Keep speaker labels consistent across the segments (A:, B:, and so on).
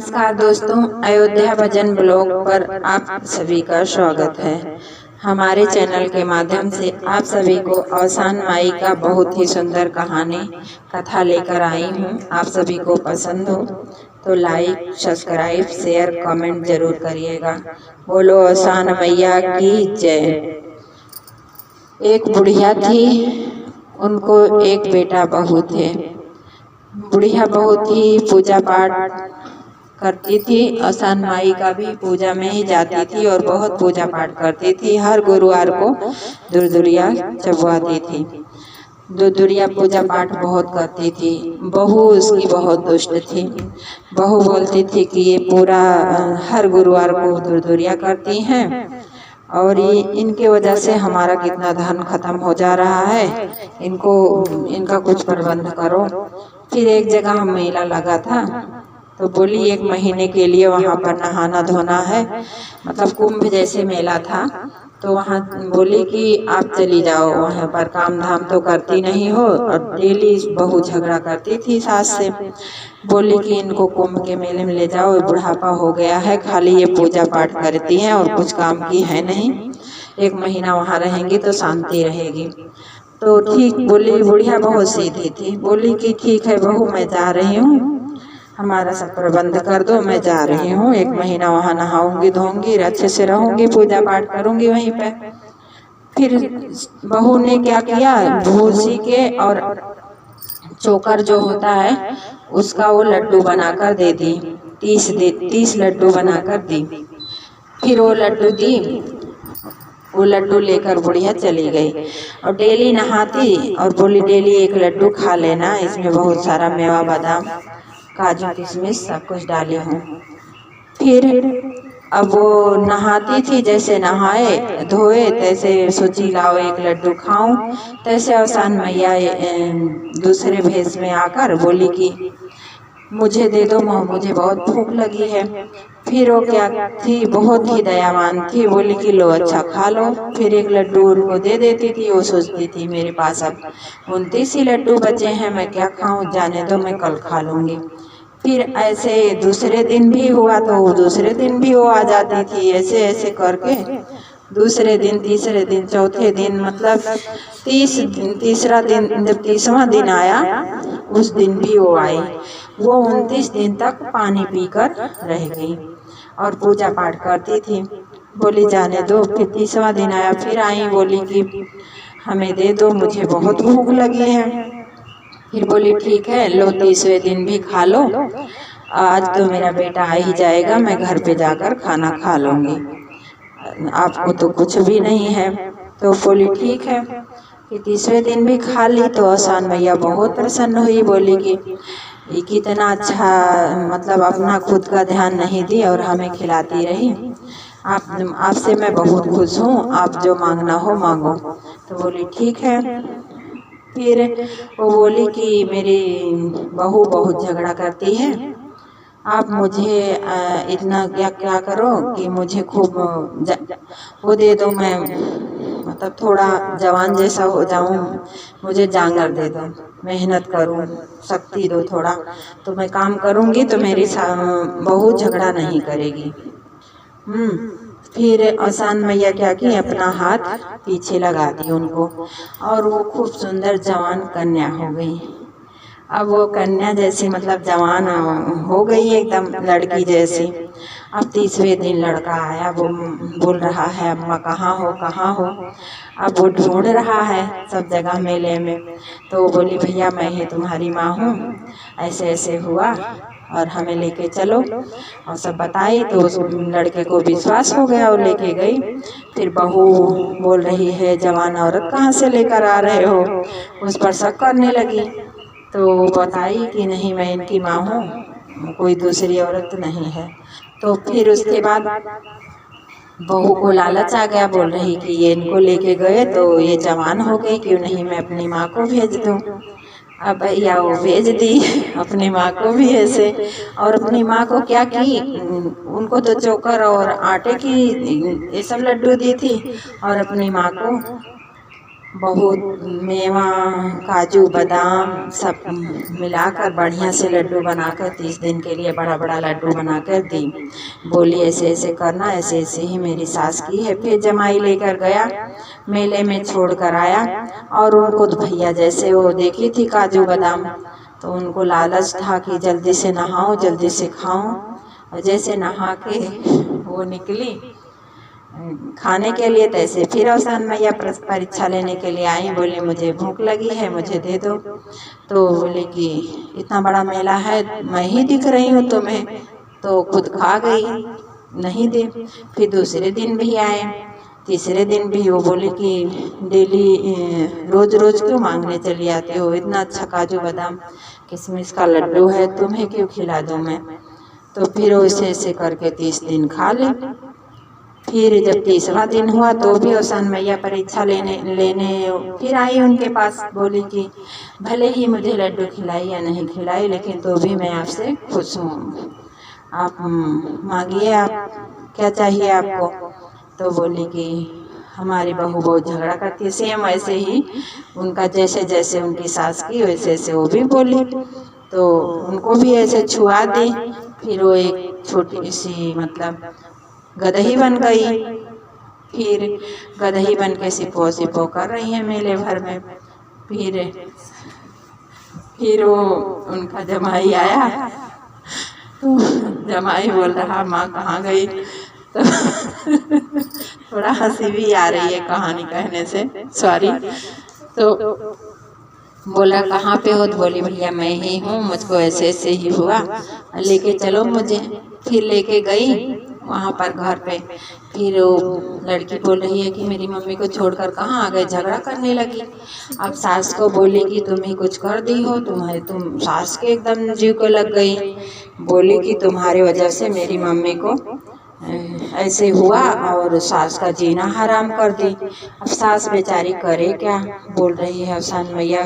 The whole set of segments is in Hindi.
A: नमस्कार दोस्तों, अयोध्या भजन ब्लॉग पर आप सभी का स्वागत है। हमारे चैनल के माध्यम से आप सभी को अवसान माई का बहुत ही सुंदर कहानी कथा लेकर आई हूँ। आप सभी को पसंद हो तो लाइक, सब्सक्राइब, शेयर, कमेंट जरूर करिएगा। बोलो अवसान मैया की जय। एक बुढ़िया थी, उनको एक बेटा बहू थे। बुढ़िया बहुत ही पूजा पाठ करती थी। अवसान माई का भी पूजा में ही जाती थी और बहुत पूजा पाठ करती थी। हर गुरुवार को दुर्दुरिया चबवाती थी। दुर्दुरिया पूजा पाठ बहुत करती थी। बहू उसकी बहुत दुष्ट थी। बहू बोलती थी कि ये पूरा हर गुरुवार को दुर्दुरिया करती हैं और ये इनके वजह से हमारा कितना धन खत्म हो जा रहा है। इनका कुछ प्रबंध करो। फिर एक जगह मेला लगा था तो बोली 1 महीने के लिए वहाँ पर नहाना धोना है, मतलब कुंभ जैसे मेला था। तो वहाँ बोली कि आप चली जाओ, वहाँ पर काम धाम तो करती नहीं हो। और डेली बहू झगड़ा करती थी सास से। बोली कि इनको कुंभ के मेले में ले जाओ, बुढ़ापा हो गया है, खाली ये पूजा पाठ करती हैं और कुछ काम की है नहीं। 1 महीना वहाँ रहेंगी तो शांति रहेगी। तो ठीक बोली। बुढ़िया बहुत सीधी थी। बोली कि ठीक है बहू, मैं जा रही हूँ, हमारा सब प्रबंध कर दो, मैं जा रही हूँ। 1 महीना वहाँ नहाऊंगी धोऊंगी, अच्छे से रहूंगी, पूजा पाठ करूंगी वहीं पे। फिर बहू ने क्या किया, भूसी के और चोकर जो होता है उसका वो लड्डू बनाकर दे दी। 30 लड्डू बनाकर दी। फिर वो लड्डू दी। वो लड्डू लेकर बुढ़िया चली गई और डेली नहाती और बोली डेली 1 लड्डू खा लेना, इसमें बहुत सारा मेवा बादाम काजू किशमिश सब कुछ डाली हूँ। फिर अब वो नहाती थी, जैसे नहाए धोए तैसे सोची लाओ 1 लड्डू खाऊं। तैसे अवसान मैया दूसरे भेष में आकर बोली कि मुझे दे दो, मुझे बहुत भूख लगी है। फिर वो क्या थी, बहुत ही दयावान थी। बोली कि लो अच्छा खा लो। फिर 1 लड्डू उनको दे देती थी। वो सोचती थी मेरे पास अब 29 ही लड्डू बचे हैं, मैं क्या खाऊं, जाने दो, मैं कल खा लूंगी। फिर ऐसे दूसरे दिन भी हुआ तो दूसरे दिन भी वो आ जाती थी। ऐसे ऐसे करके दूसरे दिन, तीसरे दिन, चौथे दिन, मतलब तीसरा दिन, जब 30वां दिन आया उस दिन भी वो आई। वो 29 दिन तक पानी पीकर रह गई और पूजा पाठ करती थी। बोली जाने दो। फिर 30वां दिन आया, फिर आई, बोली कि हमें दे दो, मुझे बहुत भूख लगी है। फिर बोली ठीक है लो, 30वें दिन भी खा लो, आज तो मेरा बेटा आ ही जाएगा, मैं घर पे जाकर खाना खा लूंगी, आपको तो कुछ भी नहीं है। तो बोली ठीक है। कि 30वें दिन भी खा ली तो अवसान मैया बहुत प्रसन्न हुई। बोली कि ये कितना अच्छा, मतलब अपना खुद का ध्यान नहीं दी और हमें खिलाती रही। आपसे मैं बहुत खुश हूँ, आप जो मांगना हो मांगो। तो बोली ठीक है। फिर वो बोली कि मेरी बहू बहुत झगड़ा करती है, आप मुझे इतना क्या करो कि मुझे खूब वो दे दो, मैं मतलब थोड़ा जवान जैसा हो जाऊं, मुझे जांगर दे दो, मेहनत करूं, शक्ति दो थोड़ा, तो मैं काम करूंगी तो मेरी बहू झगड़ा नहीं करेगी। फिर अवसान मैया क्या की, अपना हाथ पीछे लगा दी उनको और वो खूब सुंदर जवान कन्या हो गई। अब वो कन्या जैसी, मतलब जवान हो गई एकदम लड़की जैसी। अब 30वें दिन लड़का आया, वो बोल रहा है अम्मा कहाँ हो कहाँ हो। अब वो ढूंढ रहा है सब जगह मेले में। तो वो बोली भैया मैं ही तुम्हारी माँ हूँ, ऐसे ऐसे हुआ और हमें लेके चलो, और सब बताई। तो उस लड़के को विश्वास हो गया और लेके गई। फिर बहू बोल रही है जवान औरत कहाँ से लेकर आ रहे हो, उस पर शक करने लगी। तो बताई कि नहीं मैं इनकी माँ हूँ, कोई दूसरी औरत नहीं है। तो फिर उसके बाद बहू को लालच आ गया, बोल रही कि ये इनको लेके गए तो ये जवान हो गई, क्यों नहीं मैं अपनी माँ को भेज दूँ। अब भैया वो भेज दी अपनी माँ को भी ऐसे। और अपनी माँ को क्या की, उनको तो चोकर और आटे की ये सब लड्डू दी थी और अपनी माँ को बहुत मेवा, काजू, बादाम सब मिलाकर बढ़िया से लड्डू बनाकर 30 दिन के लिए बड़ा बड़ा लड्डू बनाकर दी। बोली ऐसे ऐसे करना, ऐसे ऐसे ही मेरी सास की है। फिर जमाई लेकर गया, मेले में छोड़ कर आया और उनको भैया जैसे वो देखी थी काजू बादाम, तो उनको लालच था कि जल्दी से नहाओ, जल्दी से खाओ। और जैसे नहा के वो निकली खाने के लिए, तैसे फिर अवसान मैया परीक्षा लेने के लिए आई। बोले मुझे भूख लगी है, मुझे दे दो। तो बोले कि इतना बड़ा मेला है, मैं ही दिख रही हूँ तुम्हें, तो खुद खा गई, नहीं दे। फिर दूसरे दिन भी आए, तीसरे दिन भी वो बोले कि डेली रोज रोज क्यों मांगने चली आती हो, इतना अच्छा काजू बादाम किशमिश का लड्डू है, तुम्हें क्यों खिला दूँ मैं। तो फिर वैसे ऐसे करके 30 दिन खा ले। फिर जब 30वां दिन हुआ तो भी अवसान मैया परीक्षा लेने फिर आई उनके पास। बोली कि भले ही मुझे लड्डू खिलाई या नहीं खिलाई, लेकिन तो भी मैं आपसे खुश हूँ, आप मांगिए, आप क्या चाहिए आपको। तो बोली कि हमारी बहू बहुत झगड़ा करती है। सेम वैसे ही उनका जैसे जैसे उनकी सास की वैसे वैसे वो भी बोली, तो उनको भी ऐसे छुआ दी। फिर वो एक छोटी सी मतलब गदही बन गई। फिर गदही बन के सिपो सिपो कर रही है मेले भर में। फिर वो उनका जमाई आया, तो जमाई बोल रहा माँ कहाँ गई। तो थोड़ा हंसी भी आ रही है कहानी कहने से, सॉरी। तो बोला कहाँ पे हो, तो बोली भैया मैं ही हूँ, मुझको ऐसे ऐसे ही हुआ, लेके चलो मुझे। फिर लेके गई वहाँ पर घर पे। फिर वो लड़की बोल रही है कि मेरी मम्मी को छोड़कर कहाँ आ गए, झगड़ा करने लगी। अब सास को बोली कि तुम ही कुछ कर दी हो, तुम सास के एकदम जीव को लग गई। बोली कि तुम्हारी वजह से मेरी मम्मी को ऐसे हुआ और सास का जीना हराम कर दी। अब सास बेचारी करे क्या, बोल रही है अवसान मैया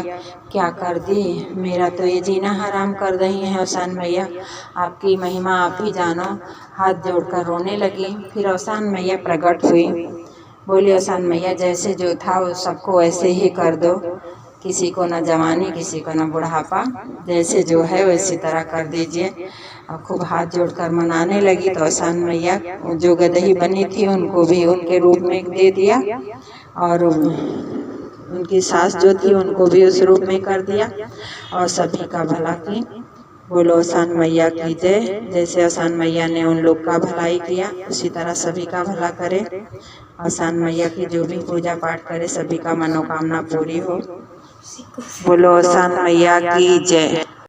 A: क्या कर दी, मेरा तो ये जीना हराम कर रही है अवसान मैया, आपकी महिमा आप ही जानो। हाथ जोड़कर रोने लगी। फिर अवसान मैया प्रकट हुई। बोली अवसान मैया जैसे जो था वो सबको ऐसे ही कर दो, किसी को न जवानी, किसी को न बुढ़ापा, जैसे जो है वैसी तरह कर दीजिए। और खूब हाथ जोड़कर मनाने लगी। तो अवसान मैया जो गदही बनी थी उनको भी उनके रूप में दे दिया, और उनकी सास जो थी उनको भी उस रूप में कर दिया, और सभी का भला की। बोलो अवसान मैया की जय। जैसे अवसान मैया ने उन लोग का भलाई किया, उसी तरह सभी का भला करे। अवसान मैया की जो भी पूजा पाठ करे सभी का मनोकामना पूरी हो। बोलो अवसान मैया की जय।